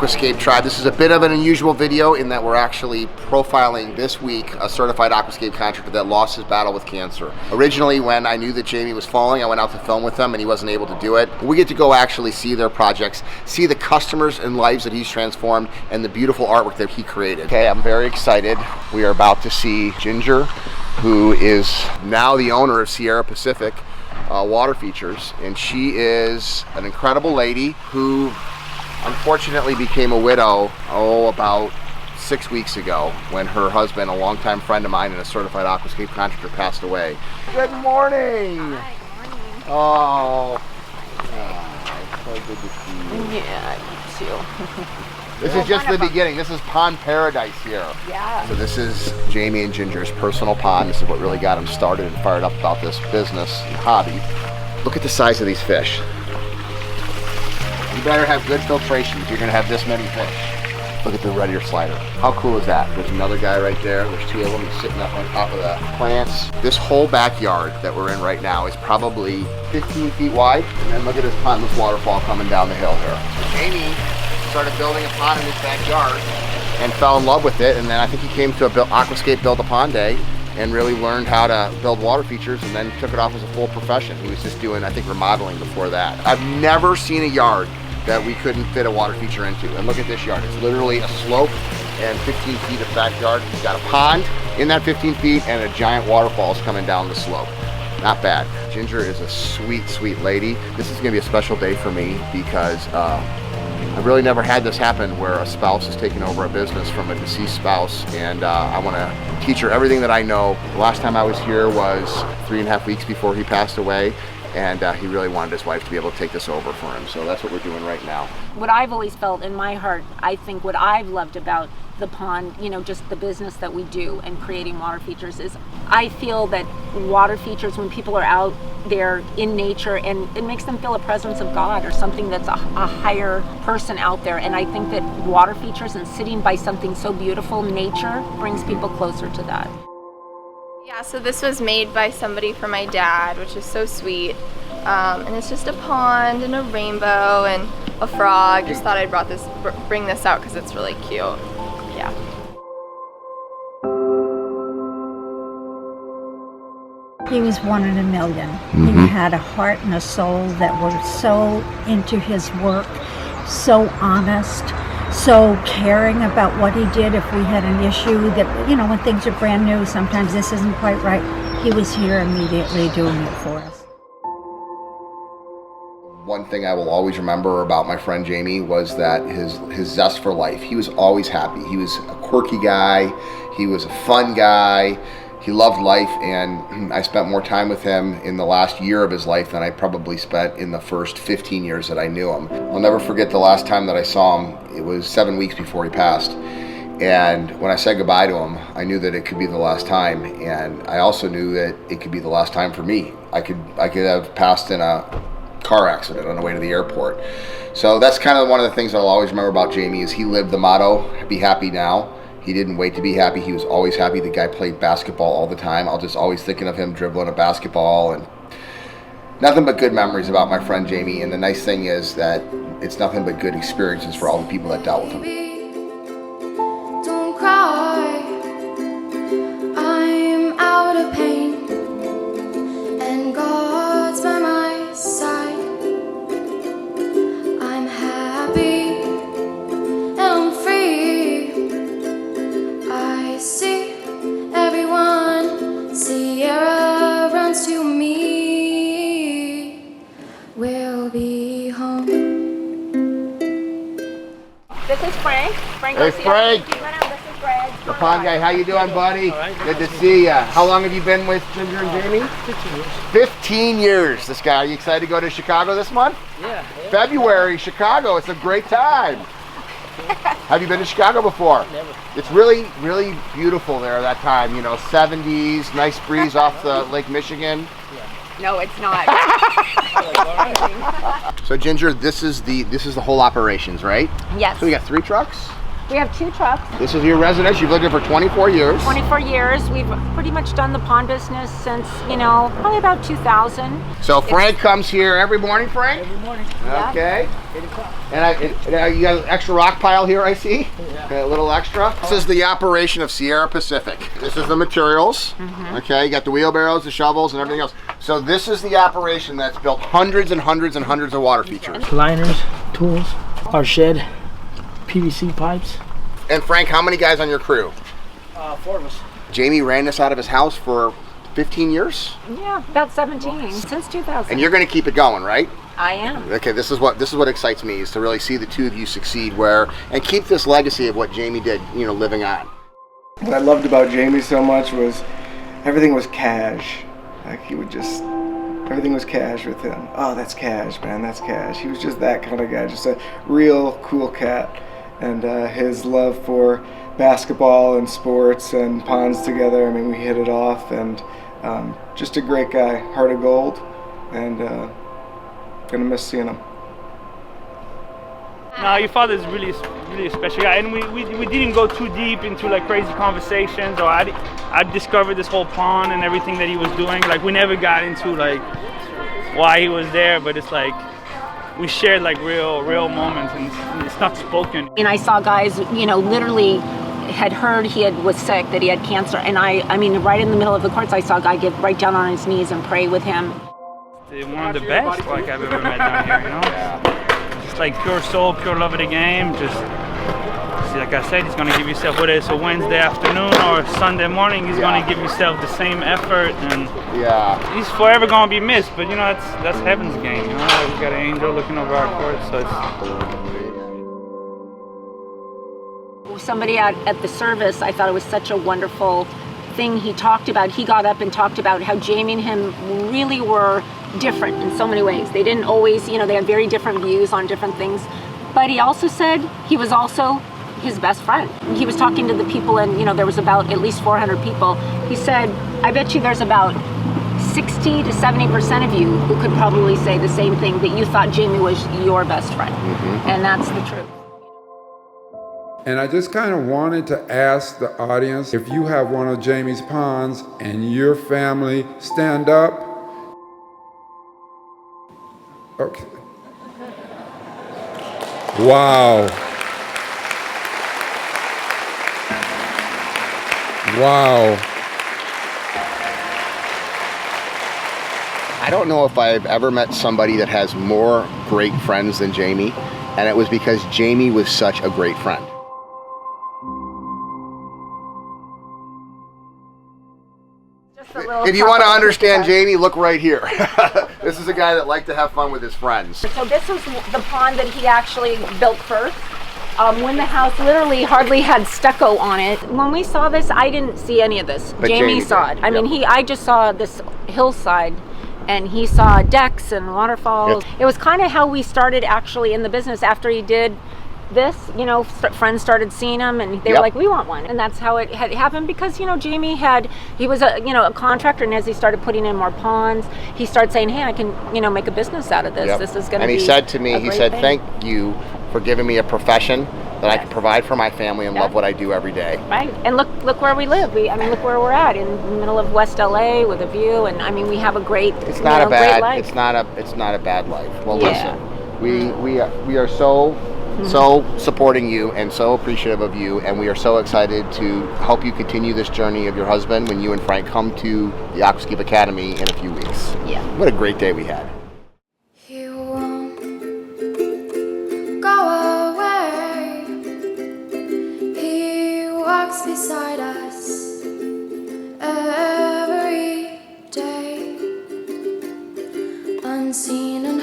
Aquascape tribe. This is a bit of an unusual video in that we're actually profiling this week a certified aquascape contractor that lost his battle with cancer. Originally, when I knew that Jamie was falling, I went out to film with him and he wasn't able to do it. We get to go actually see their projects, see the customers and lives that he's transformed, and the beautiful artwork that he created. Okay, I'm very excited. We are about to see Ginger, who is now the owner of Sierra Pacific Water Features, and she is an incredible lady who unfortunately became a widow, about 6 weeks ago when her husband, a longtime friend of mine and a certified aquascape contractor, passed away. Good morning! Hi, good morning. Oh, it's so good to see you. Yeah, you too. This is just the beginning. This is pond paradise here. Yeah. So this is Jamie and Ginger's personal pond. This is what really got them started and fired up about this business and hobby. Look at the size of these fish. You better have good filtration if you're gonna have this many fish. Look at the red ear slider. How cool is that? There's another guy right there. There's two of them sitting up on top of the plants. This whole backyard that we're in right now is probably 15 feet wide. And then look at this pond, this waterfall coming down the hill here. So Jamie started building a pond in his backyard and fell in love with it, and then I think he came to a Aquascape Build a Pond Day and really learned how to build water features, and then took it off as a full profession. He was just doing, I think, remodeling before that. I've never seen a yard that we couldn't fit a water feature into, and look at this yard. It's literally a slope and 15 feet of backyard. It's got a pond in that 15 feet and a giant waterfall is coming down the slope. Not bad. Ginger is a sweet, sweet lady. This is gonna be a special day for me because I've really never had this happen where a spouse is taking over a business from a deceased spouse, and I want to teach her everything that I know. The last time I was here was 3.5 weeks before he passed away, and he really wanted his wife to be able to take this over for him. So that's what we're doing right now. What I've always felt in my heart, I think what I've loved about the pond, just the business that we do and creating water features, is I feel that water features, when people are out there in nature, and it makes them feel a presence of God or something that's a higher person out there. And I think that water features and sitting by something so beautiful, nature, brings people closer to that. Yeah, so this was made by somebody for my dad, which is so sweet. And it's just a pond and a rainbow and a frog. Just thought I'd bring this out because it's really cute. Yeah. He was one in a million. He had a heart and a soul that were so into his work, so honest, so caring about what he did. If we had an issue that, when things are brand new, sometimes this isn't quite right, he was here immediately doing it for us. One thing I will always remember about my friend Jamie was that his zest for life. He was always happy. He was a quirky guy. He was a fun guy. He loved life, and I spent more time with him in the last year of his life than I probably spent in the first 15 years that I knew him. I'll never forget the last time that I saw him. It was 7 weeks before he passed. And when I said goodbye to him, I knew that it could be the last time, and I also knew that it could be the last time for me. I could have passed in a car accident on the way to the airport. So that's kind of one of the things that I'll always remember about Jamie is he lived the motto, be happy now. He didn't wait to be happy. He was always happy. The guy played basketball all the time. I'll just always thinking of him dribbling a basketball, and nothing but good memories about my friend Jamie. And the nice thing is that it's nothing but good experiences for all the people that dealt with him. Don't cry, I'm out of pain, and God's by my side. I'm happy and I'm free. I see everyone, Sierra runs to me. We'll be home. This is Frank. Hey, Frank. This is Greg. The pond guy, how you doing, buddy? All right. Good to see ya. How long have you been with Ginger and Jamie? 15 years. 15 years. This guy, are you excited to go to Chicago this month? Yeah. February, Chicago. It's a great time. Have you been to Chicago before? Never. It's really, really beautiful there that time. 70s, nice breeze off the Lake Michigan. No, it's not. So Ginger, this is the whole operations, right? Yes. So we got 3 trucks? We have 2 trucks. This is your residence. You've lived here for 24 years. 24 years. We've pretty much done the pond business since, you know, probably about 2000. So Frank comes here every morning, Frank? Every morning. Okay. And you got an extra rock pile here, I see? Yeah. Okay, a little extra. This is the operation of Sierra Pacific. This is the materials. Okay, you got the wheelbarrows, the shovels, and everything else. So this is the operation that's built hundreds and hundreds and hundreds of water features. Liners, tools, our shed, PVC pipes. And Frank, how many guys on your crew? 4 of us. Jamie ran this out of his house for 15 years? Yeah, about 17. Since 2000. And you're gonna keep it going, right? I am. Okay, this is what excites me, is to really see the two of you succeed and keep this legacy of what Jamie did, you know, living on. What I loved about Jamie so much was everything was cash. Like he would just, everything was cash with him. Oh, that's cash, man, that's cash. He was just that kind of guy, just a real cool cat. And his love for basketball and sports and ponds together, I mean, we hit it off, and just a great guy, heart of gold, and gonna miss seeing him. No, your father is really a special guy, and we didn't go too deep into like crazy conversations, or I discovered this whole pond and everything that he was doing. Like we never got into like why he was there, but it's like we shared like real moments, and it's not spoken. And I saw guys, you know, literally had heard was sick, that he had cancer, and I mean, right in the middle of the courts, I saw a guy get right down on his knees and pray with him. One of the best like I've ever met down here, you know? Just like pure soul, pure love of the game. Just, see, like I said, he's gonna give yourself, whether it's a Wednesday afternoon or Sunday morning, he's gonna give yourself the same effort, and he's forever gonna be missed, but you know, that's heaven's game, you know? We got an angel looking over our court, so it's... Somebody at the service, I thought it was such a wonderful thing he talked about. He got up and talked about how Jamie and him really were different in so many ways. They didn't always, you know, they had very different views on different things. But he also said he was also his best friend. He was talking to the people, and, you know, there was about at least 400 people. He said, I bet you there's about 60 to 70% of you who could probably say the same thing, that you thought Jamie was your best friend. And that's the truth. And I just kind of wanted to ask the audience, if you have one of Jamie's ponds and your family, stand up. Okay. Wow. Wow. I don't know if I've ever met somebody that has more great friends than Jamie, and it was because Jamie was such a great friend. If you want to understand Jamie, look right here. This is a guy that liked to have fun with his friends. So this was the pond that he actually built first. When the house literally hardly had stucco on it. When we saw this, I didn't see any of this. But Jamie saw it. I mean, I just saw this hillside, and he saw decks and waterfalls. It was kind of how we started actually in the business after he did this. You know, friends started seeing him, and they were like, we want one. And that's how it had happened, because, you know, Jamie he was a contractor, and as he started putting in more ponds, he started saying, hey, I can, you know, make a business out of this. This is going to be. And he said to me, he said, thank you for giving me a profession that I can provide for my family and love what I do every day. Right, and look where we live. I mean, look where we're at, in the middle of West LA with a view, and I mean, we have a great. It's not a bad. Great life. It's not a bad life. Well, listen, we are so supporting you and so appreciative of you, and we are so excited to help you continue this journey of your husband when you and Frank come to the Aquascape Academy in a few weeks. Yeah. What a great day we had. He won't go away. He walks beside us every day, unseen and